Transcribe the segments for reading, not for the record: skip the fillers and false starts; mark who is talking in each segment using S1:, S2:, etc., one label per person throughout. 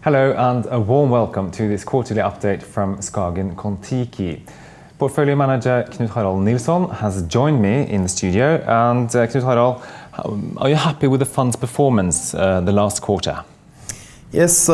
S1: Hello and a warm welcome to this quarterly update from SKAGEN Kon-Tiki. Portfolio manager Knut Harald Nilsson has joined me in the studio. And Knut Harald, are you happy with the fund's performance the last quarter?
S2: Yes,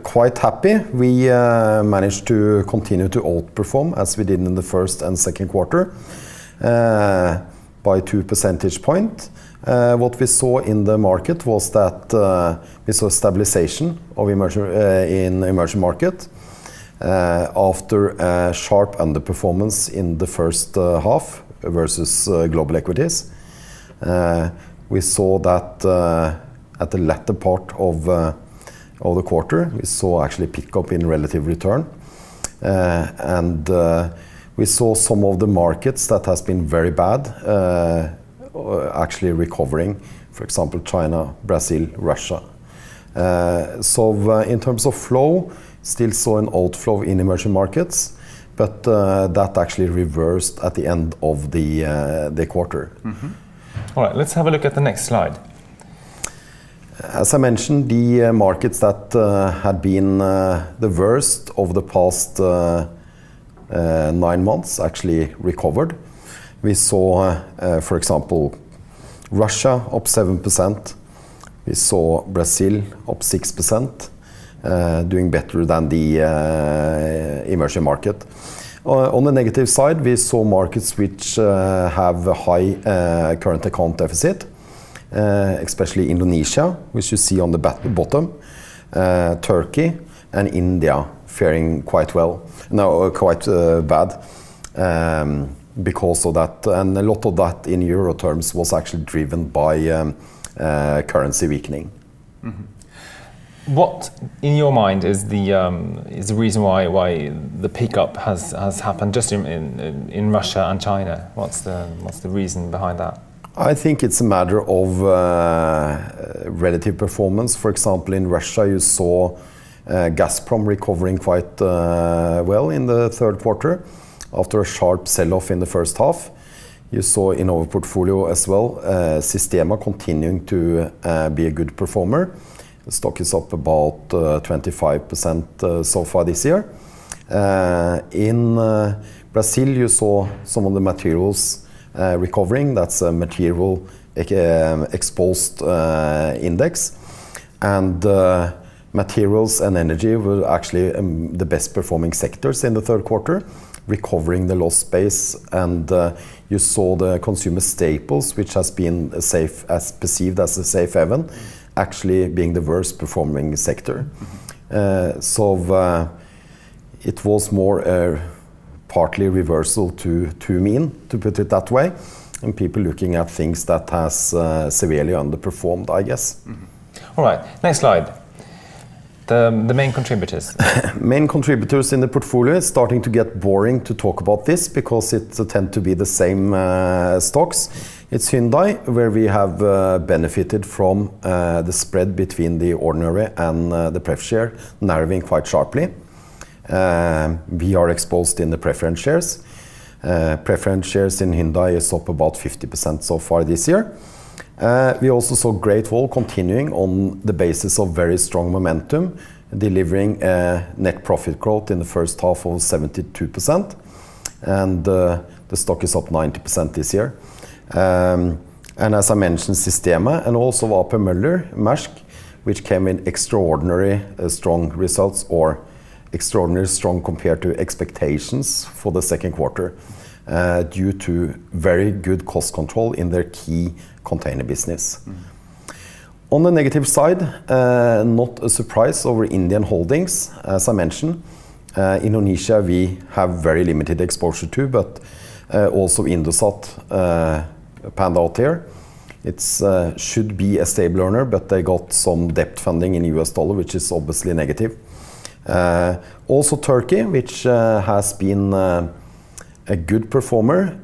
S2: quite happy. We managed to continue to outperform as we did in the first and second quarter by 2 percentage points. What we saw in the market was that we saw stabilization of in emerging market after a sharp underperformance in the first half versus global equities. We saw that at the latter part of the quarter, we saw actually pick up in relative return. And we saw some of the markets that has been very bad actually recovering, for example, China, Brazil, Russia. So in terms of flow, still saw an outflow in emerging markets, but that actually reversed at the end of the quarter.
S1: Mm-hmm. All right, let's have a look at the next slide.
S2: As I mentioned, the markets that had been the worst over the past 9 months actually recovered. We saw, for example, Russia up 7%. We saw Brazil up 6%, doing better than the emerging market. On the negative side, we saw markets which have a high current account deficit, especially Indonesia, which you see on the bottom, Turkey and India faring quite well, no, quite bad. Because of that, and a lot of that in euro terms was actually driven by currency weakening.
S1: Mm-hmm. What, in your mind, is the reason why the pickup has happened just in Russia and China? What's the reason behind that?
S2: I think it's a matter of relative performance. For example, in Russia, you saw Gazprom recovering quite well in the third quarter. After a sharp sell-off in the first half, you saw in our portfolio as well, Sistema continuing to be a good performer. The stock is up about 25% so far this year. In Brazil, you saw some of the materials recovering. That's a material exposed index. And materials and energy were actually the best performing sectors in the third quarter, recovering the lost space. And you saw the consumer staples, which has been perceived as a safe haven, actually being the worst performing sector. So it was more partly reversal to mean, to put it that way, and people looking at things that has severely underperformed, I guess.
S1: Mm-hmm. All right, next slide. The main contributors.
S2: Main contributors in the portfolio. It's starting to get boring to talk about this because it tend to be the same stocks. It's Hyundai, where we have benefited from the spread between the ordinary and the pref share narrowing quite sharply. We are exposed in the preference shares. Preference shares in Hyundai is up about 50% so far this year. We also saw Great Wall continuing on the basis of very strong momentum, delivering net profit growth in the first half of 72%, and the stock is up 90% this year. And as I mentioned, Sistema and also AP Møller, Maersk, which came in extraordinary strong results, or extraordinarily strong compared to expectations for the second quarter, due to very good cost control in their key container business. Mm. On the negative side, not a surprise over Indian holdings. As I mentioned, Indonesia we have very limited exposure to, but also Indosat panned out here. It should be a stable earner, but they got some debt funding in US dollar, which is obviously negative. Also Turkey, which has been a good performer,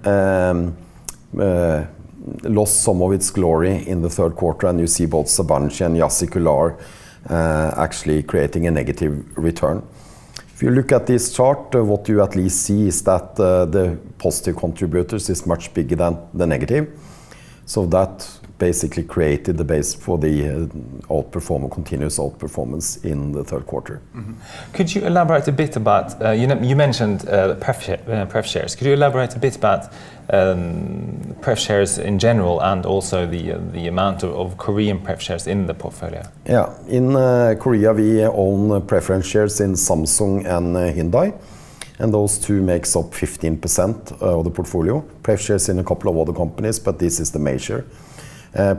S2: lost some of its glory in the third quarter, and you see both Sabancı and Yassikular actually creating a negative return. If you look at this chart, what you at least see is that the positive contributors is much bigger than the negative. So that basically created the base for the continuous outperformance in the third quarter.
S1: Could you elaborate a bit about, you mentioned pref shares. Could you elaborate a bit about pref shares in general and also the amount of Korean pref shares in the portfolio?
S2: Yeah, in Korea we own preference shares in Samsung and Hyundai, and those two makes up 15% of the portfolio. Pref shares in a couple of other companies, but this is the major.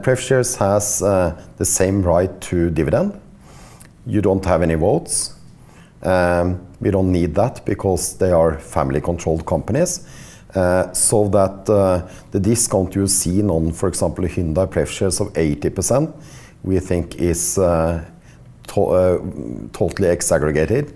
S2: Pref shares has the same right to dividend. You don't have any votes. We don't need that because they are family-controlled companies. So that the discount you've seen on, for example, Hyundai pref shares of 80%, we think is totally exaggerated.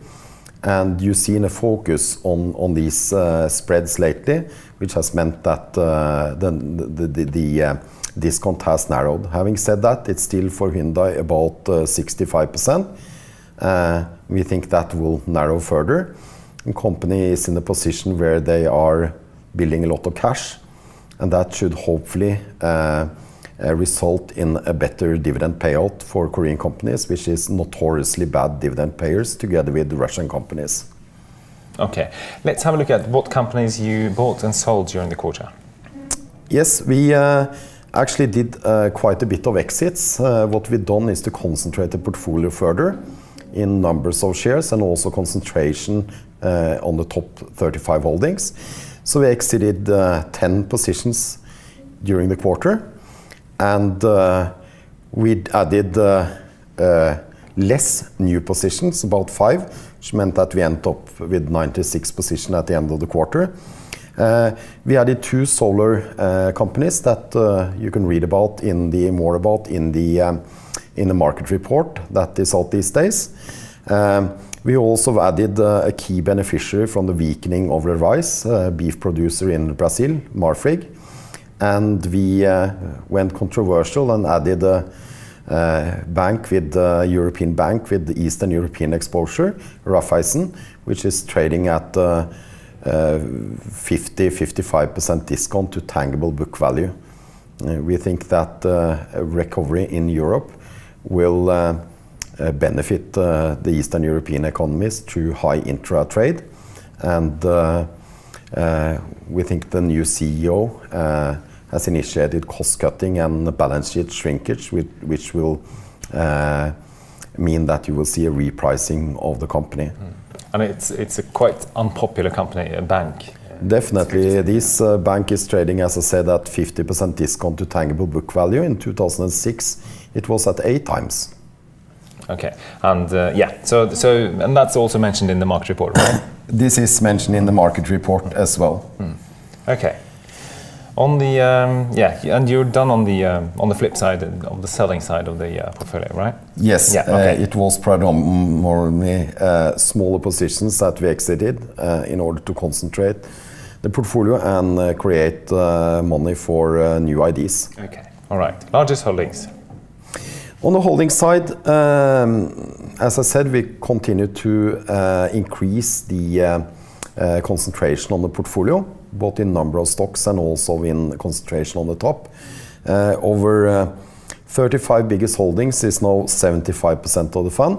S2: And you've seen a focus on these spreads lately, which has meant that the discount has narrowed. Having said that, it's still for Hyundai about 65%. We think that will narrow further. The company is in a position where they are building a lot of cash, and that should hopefully result in a better dividend payout for Korean companies, which is notoriously bad dividend payers together with the Russian companies.
S1: Okay, let's have a look at what companies you bought and sold during the quarter.
S2: Yes, we actually did quite a bit of exits. What we've done is to concentrate the portfolio further in numbers of shares and also concentration on the top 35 holdings. So we exited 10 positions during the quarter, and we added less new positions, about 5, which meant that we ended up with 96 positions at the end of the quarter. We added 2 solar companies that you can read about more about in the market report that is out these days. We also added a key beneficiary from the weakening of the rice, beef producer in Brazil, Marfrig. And we went controversial and added a bank with European bank with the Eastern European exposure, Raiffeisen, which is trading at 50-55% discount to tangible book value. We think that a recovery in Europe will benefit the Eastern European economies through high intra-trade. And we think the new CEO has initiated cost-cutting and balance sheet shrinkage, which will mean that you will see a repricing of the company.
S1: And it's a quite unpopular company, a bank.
S2: Definitely. This bank is trading, as I said, at 50% discount to tangible book value. In 2006, it was at 8 times.
S1: Okay, and so and that's also mentioned in the market report, right?
S2: This is mentioned in the market report as well.
S1: Okay. On the and you're done on the flip side of the selling side of the portfolio, right?
S2: Yes.
S1: Yeah, okay.
S2: It was predominantly smaller positions that we exited in order to concentrate the portfolio and create money for new ideas.
S1: Okay. All right. Largest holdings.
S2: On the holding side, as I said, we continue to increase the concentration on the portfolio, both in number of stocks and also in concentration on the top. Over 35 biggest holdings is now 75% of the fund.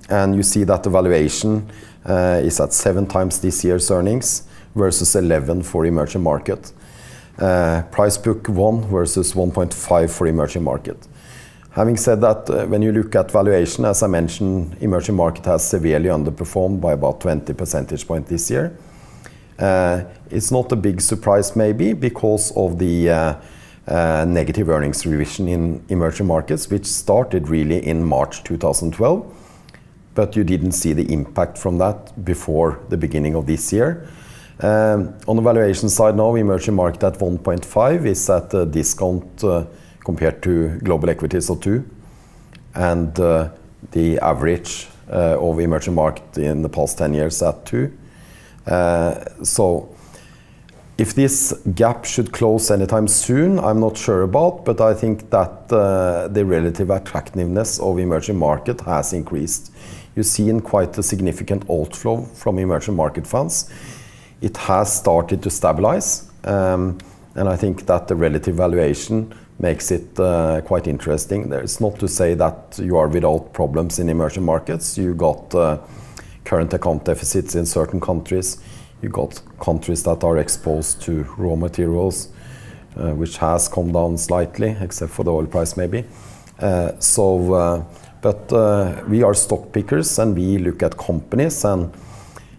S2: And you see that the valuation is at 7 times this year's earnings versus 11 for emerging market. Price book 1 versus 1.5 for emerging market. Having said that, when you look at valuation, as I mentioned, emerging market has severely underperformed by about 20 percentage points this year. It's not a big surprise maybe because of the negative earnings revision in emerging markets, which started really in March 2012, but you didn't see the impact from that before the beginning of this year. On the valuation side now, emerging market at 1.5 is at a discount compared to global equities of 2, and the average of emerging market in the past 10 years at 2. So if this gap should close anytime soon, I'm not sure about, but I think that the relative attractiveness of emerging market has increased. You've seen quite a significant outflow from emerging market funds. It has started to stabilize, And I think that the relative valuation makes it quite interesting. It's not to say that you are without problems in emerging markets. You got current account deficits in certain countries. You got countries that are exposed to raw materials, which has come down slightly, except for the oil price maybe. But we are stock pickers and we look at companies, and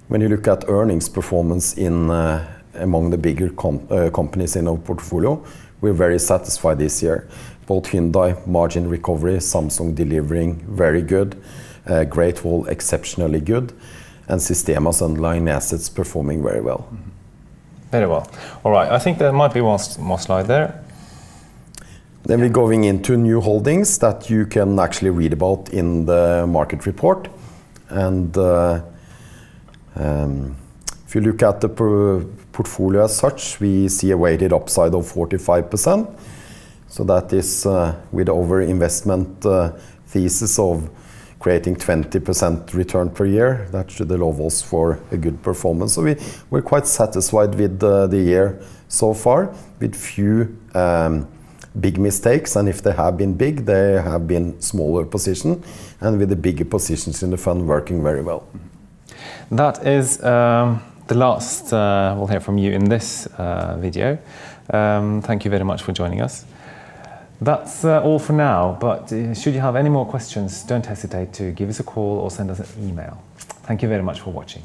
S2: when you look at earnings performance among the bigger companies in our portfolio, we're very satisfied this year. Both Hyundai, margin recovery, Samsung delivering very good, Great Wall exceptionally good, and Sistema's underlying assets performing very well.
S1: Very well. All right, I think there might be one more slide there.
S2: Then we're going into new holdings that you can actually read about in the market report. And if you look at the portfolio as such, we see a weighted upside of 45%. So that is with our investment thesis of creating 20% return per year. That should allow us for a good performance. So we're quite satisfied with the year so far, with few big mistakes, and if they have been big, they have been smaller positions, and with the bigger positions in the fund working very well.
S1: That is the last we'll hear from you in this video. Thank you very much for joining us. That's all for now, but should you have any more questions, don't hesitate to give us a call or send us an email. Thank you very much for watching.